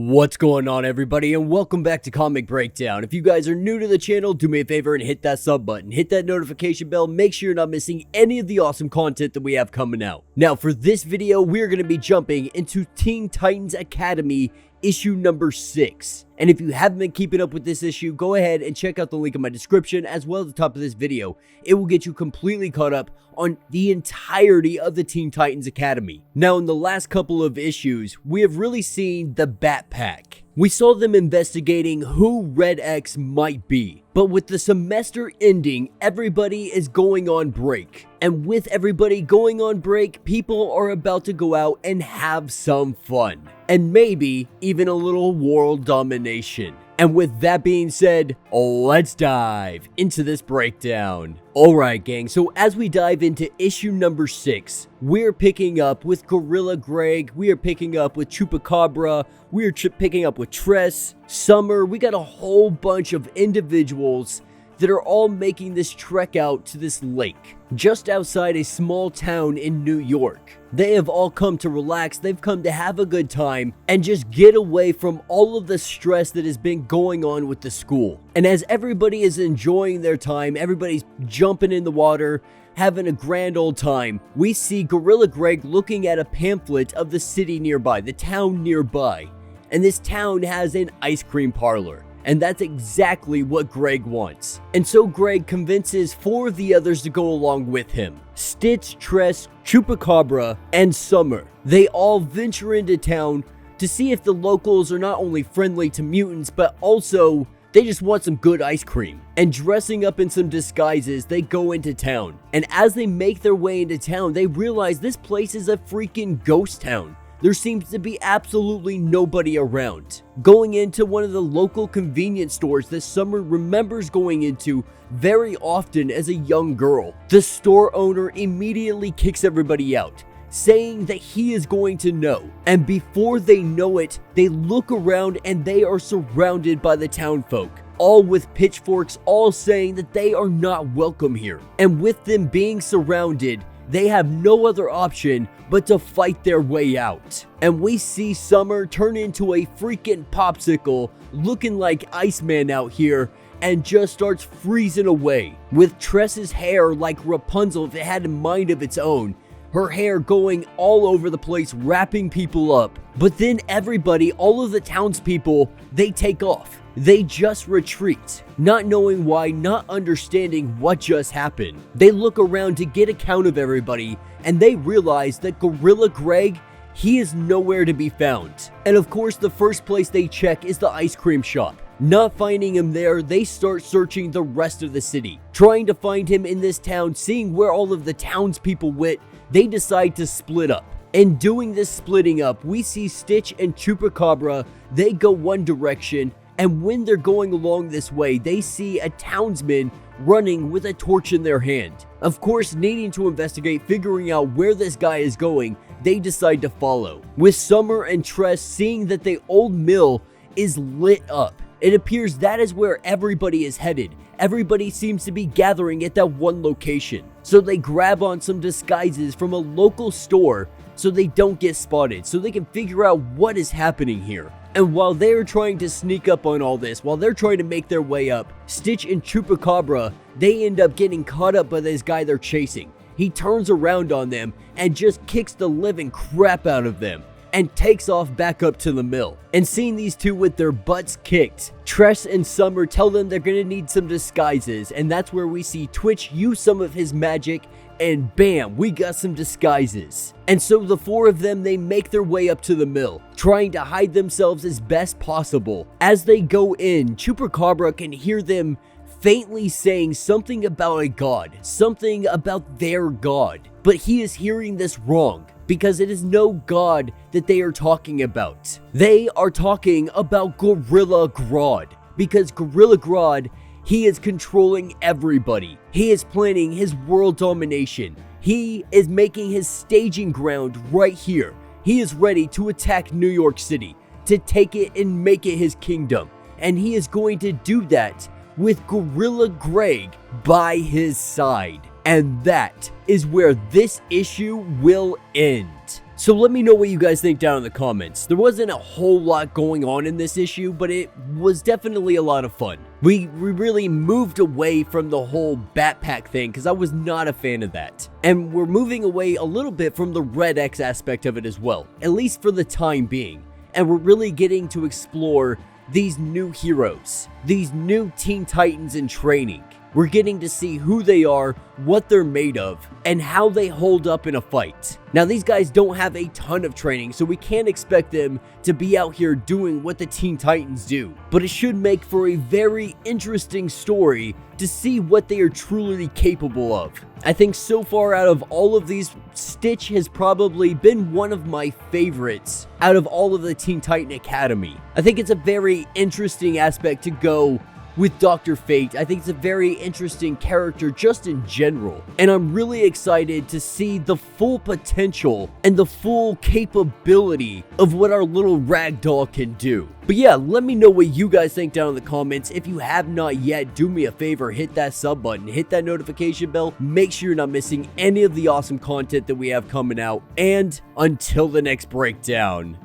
What's going on, everybody, and welcome back to Comic Breakdown. If you guys are new to the channel, do me a favor and hit that sub button, hit that notification bell, make sure you're not missing any of the awesome content that we have coming out. Now, for this video, we're going to be jumping into Teen Titans Academy issue number 6. And if you haven't been keeping up with this issue, go ahead and check out the link in my description as well as the top of this video. It will get you completely caught up on the entirety of the Teen Titans Academy. Now, in the last couple of issues, we have really seen the Bat Pack. We saw them investigating who Red X might be. But with the semester ending, everybody is going on break. And with everybody going on break, people are about to go out and have some fun. And maybe even a little world domination. And with that being said, let's dive into this breakdown. Alright gang, so as we dive into issue number 6, we're picking up with Gorilla Greg, we are picking up with Chupacabra, we are picking up with Tress, Summer. We got a whole bunch of individuals that are all making this trek out to this lake, just outside a small town in New York. They have all come to relax, they've come to have a good time, and just get away from all of the stress that has been going on with the school. And as everybody is enjoying their time, everybody's jumping in the water, having a grand old time, we see Gorilla Greg looking at a pamphlet of the city nearby, the town nearby. And this town has an ice cream parlor. And that's exactly what Greg wants. And so Greg convinces 4 of the others to go along with him. Stitch, Tress, Chupacabra, and Summer. They all venture into town to see if the locals are not only friendly to mutants, but also they just want some good ice cream. And dressing up in some disguises, they go into town. And as they make their way into town, they realize this place is a freaking ghost town. There seems to be absolutely nobody around. Going into one of the local convenience stores that Summer remembers going into very often as a young girl, the store owner immediately kicks everybody out, saying that he is going to know. And before they know it, they look around and they are surrounded by the townfolk, all with pitchforks, all saying that they are not welcome here. And with them being surrounded, they have no other option but to fight their way out. And we see Summer turn into a freaking popsicle, looking like Iceman out here, and just starts freezing away, with Tress's hair like Rapunzel if it had a mind of its own. Her hair going all over the place, wrapping people up. But then everybody, all of the townspeople, they take off. They just retreat, not knowing why, not understanding what just happened. They look around to get a count of everybody, and they realize that Gorilla Greg, he is nowhere to be found. And of course, the first place they check is the ice cream shop. Not finding him there, they start searching the rest of the city, trying to find him in this town. Seeing where all of the townspeople went, they decide to split up. In doing this splitting up, we see Stitch and Chupacabra, they go one direction, and when they're going along this way, they see a townsman running with a torch in their hand. Of course, needing to investigate, figuring out where this guy is going, they decide to follow. With Summer and Tress seeing that the old mill is lit up, it appears that is where everybody is headed. Everybody seems to be gathering at that one location. So they grab on some disguises from a local store so they don't get spotted, so they can figure out what is happening here. And while they're trying to sneak up on all this, while they're trying to make their way up, Stitch and Chupacabra, they end up getting caught up by this guy they're chasing. He turns around on them and just kicks the living crap out of them and takes off back up to the mill. And seeing these two with their butts kicked, Tress and Summer tell them they're gonna need some disguises, and that's where we see Twitch use some of his magic, and bam, we got some disguises. And so the 4 of them, they make their way up to the mill, trying to hide themselves as best possible. As they go in, Chupacabra can hear them faintly saying something about a god, something about their god. But he is hearing this wrong, because it is no god that they are talking about. They are talking about Gorilla Grodd, because Gorilla Grodd, he is controlling everybody. He is planning his world domination. He is making his staging ground right here. He is ready to attack New York City, to take it and make it his kingdom. And he is going to do that with Gorilla Greg by his side. And that is where this issue will end. So let me know what you guys think down in the comments. There wasn't a whole lot going on in this issue, but it was definitely a lot of fun. We really moved away from the whole backpack thing because I was not a fan of that. And we're moving away a little bit from the Red X aspect of it as well, at least for the time being. And we're really getting to explore these new heroes, these new Teen Titans in training. We're getting to see who they are, what they're made of, and how they hold up in a fight. Now, these guys don't have a ton of training, so we can't expect them to be out here doing what the Teen Titans do. But it should make for a very interesting story to see what they are truly capable of. I think so far out of all of these, Stitch has probably been one of my favorites out of all of the Teen Titan Academy. I think it's a very interesting aspect to go with Dr. Fate. I think it's a very interesting character just in general, and I'm really excited to see the full potential and the full capability of what our little ragdoll can do. But yeah, let me know what you guys think down in the comments. If you have not yet, do me a favor, hit that sub button, hit that notification bell, make sure you're not missing any of the awesome content that we have coming out, and until the next breakdown,